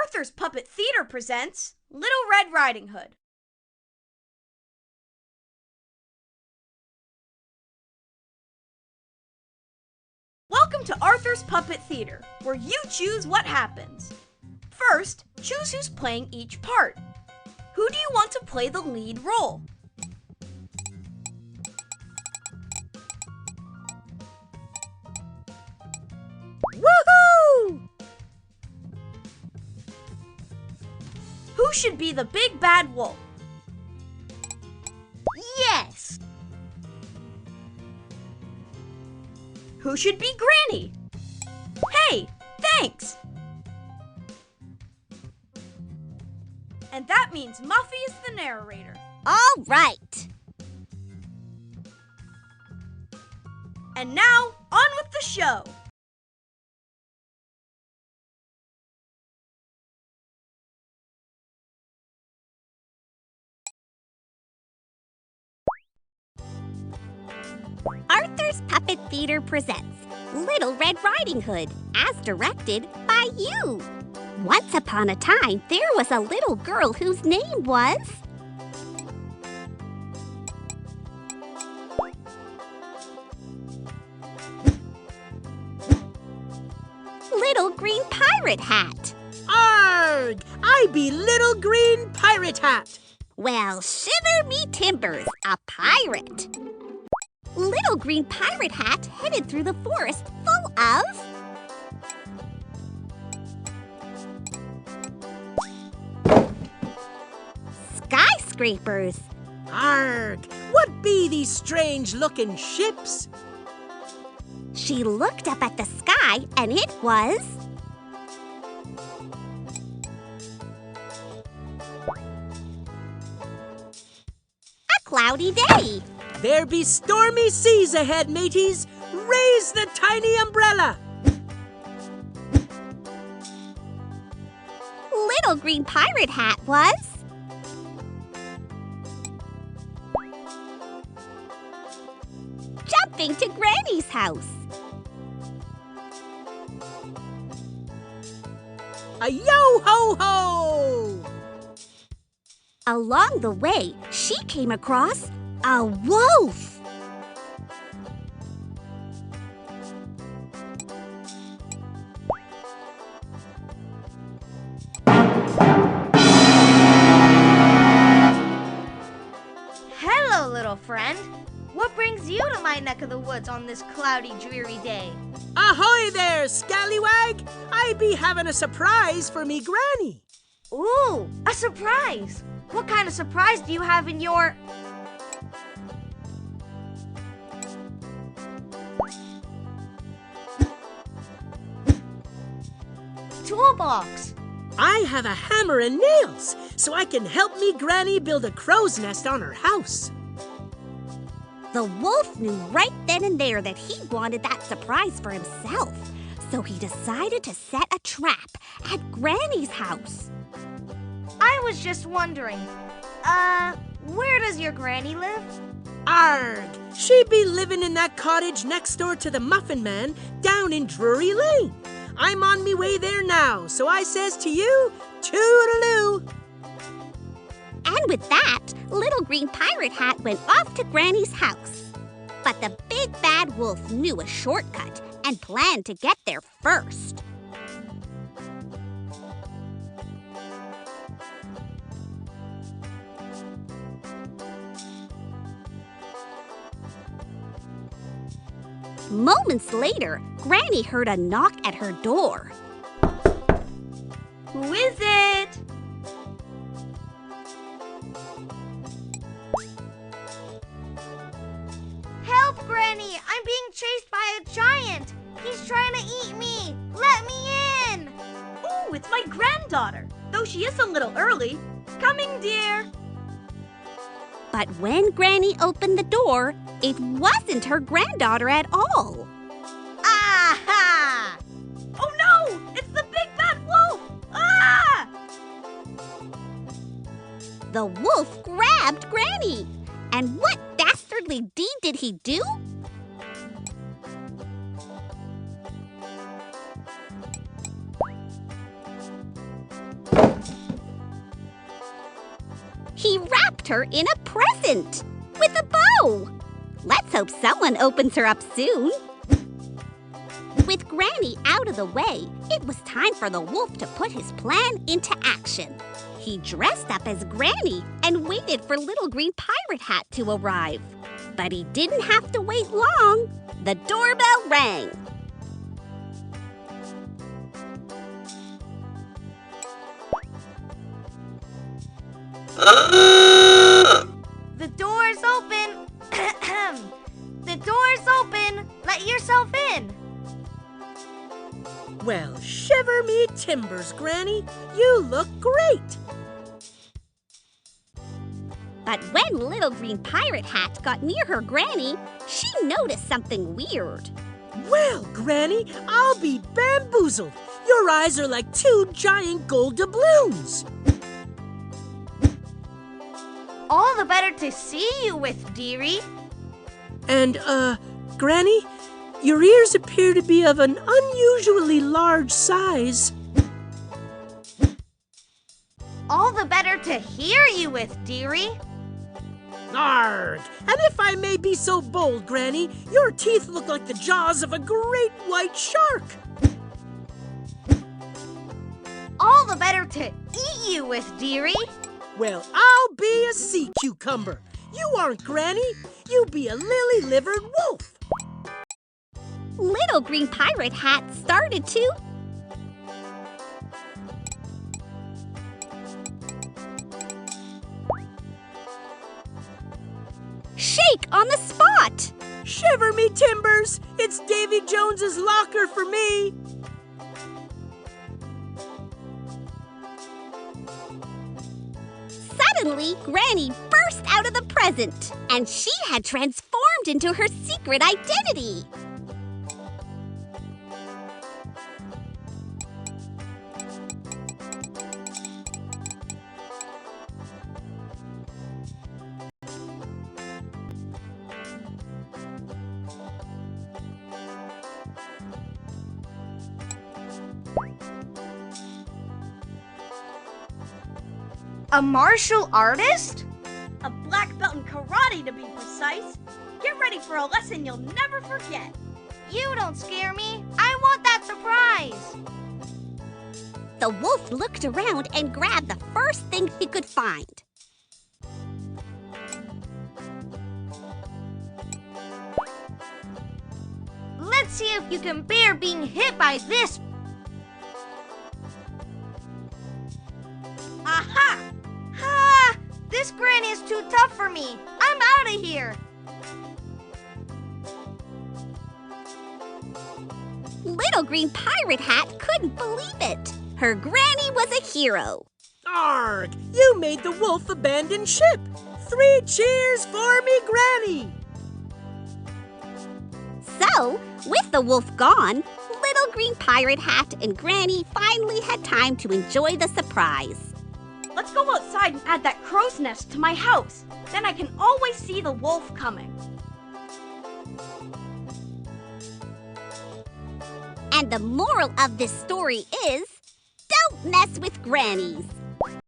Arthur's Puppet Theater presents Little Red Riding Hood. Welcome to Arthur's Puppet Theater, where you choose what happens. First, choose who's playing each part. Who do you want to play the lead role? Woohoo! Who should be the big bad wolf? Yes! Who should be Granny? Hey, thanks! And that means Muffy is the narrator. All right! And now, on with the show! Arthur's Puppet Theater presents Little Red Riding Hood, as directed by you. Once upon a time, there was a little girl whose name was... Little Green Pirate Hat. Arg! I be Little Green Pirate Hat. Well, shiver me timbers, a pirate. Little Green Pirate Hat headed through the forest full of... skyscrapers. Arg! What be these strange-looking ships? She looked up at the sky and it was... a cloudy day. There be stormy seas ahead, mateys. Raise the tiny umbrella. Little Green Pirate Hat was... jumping to Granny's house. A yo-ho-ho! Along the way, she came across a wolf. Hello, little friend. What brings you to my neck of the woods on this cloudy, dreary day? Ahoy there, scallywag! I be having a surprise for me granny. Ooh, a surprise! What kind of surprise do you have in your... toolbox? I have a hammer and nails, so I can help me granny build a crow's nest on her house. The wolf knew right then and there that he wanted that surprise for himself, so he decided to set a trap at Granny's house. I was just wondering, where does your granny live? Arg! She be living in that cottage next door to the Muffin Man down in Drury Lane. I'm on me way there now, so I says to you, toodaloo! And with that, Little Green Pirate Hat went off to Granny's house. But the big bad wolf knew a shortcut and planned to get there first. Moments later, Granny heard a knock at her door. Who is it? Help, Granny! I'm being chased by a giant! He's trying to eat me! Let me in! Ooh, it's my granddaughter! Though she is a little early. Coming, dear! But when Granny opened the door, it wasn't her granddaughter at all. Aha! Oh no! It's the big bad wolf! Ah! The wolf grabbed Granny. And what dastardly deed did he do? her in a present with a bow. Let's hope someone opens her up soon. With Granny out of the way, it was time for the wolf to put his plan into action. He dressed up as Granny and waited for Little Green Pirate Hat to arrive. But he didn't have to wait long. The doorbell rang. The door's open. The door's open. Let yourself in. Well, shiver me timbers, Granny. You look great. But when Little Green Pirate Hat got near her Granny, she noticed something weird. Well, Granny, I'll be bamboozled. Your eyes are like two giant gold doubloons. All the better to see you with, dearie. And, Granny, your ears appear to be of an unusually large size. All the better to hear you with, dearie. Arg! And if I may be so bold, Granny, your teeth look like the jaws of a great white shark. All the better to eat you with, dearie. Well, I'll be a sea cucumber. You aren't Granny. You be a lily-livered wolf. Little Green Pirate Hat started to shake on the spot. Shiver me timbers! It's Davy Jones's locker for me. Suddenly, Granny burst out of the present, and she had transformed into her secret identity. A martial artist? A black belt in karate, to be precise. Get ready for a lesson you'll never forget. You don't scare me. I want that surprise. The wolf looked around and grabbed the first thing he could find. Let's see if you can bear being hit by this. Aha! Ah! This Granny is too tough for me. I'm out of here. Little Green Pirate Hat couldn't believe it. Her Granny was a hero. Arg! You made the wolf abandon ship. 3 cheers for me, Granny. So, with the wolf gone, Little Green Pirate Hat and Granny finally had time to enjoy the surprise. Let's go outside and add that crow's nest to my house. Then I can always see the wolf coming. And the moral of this story is, don't mess with grannies.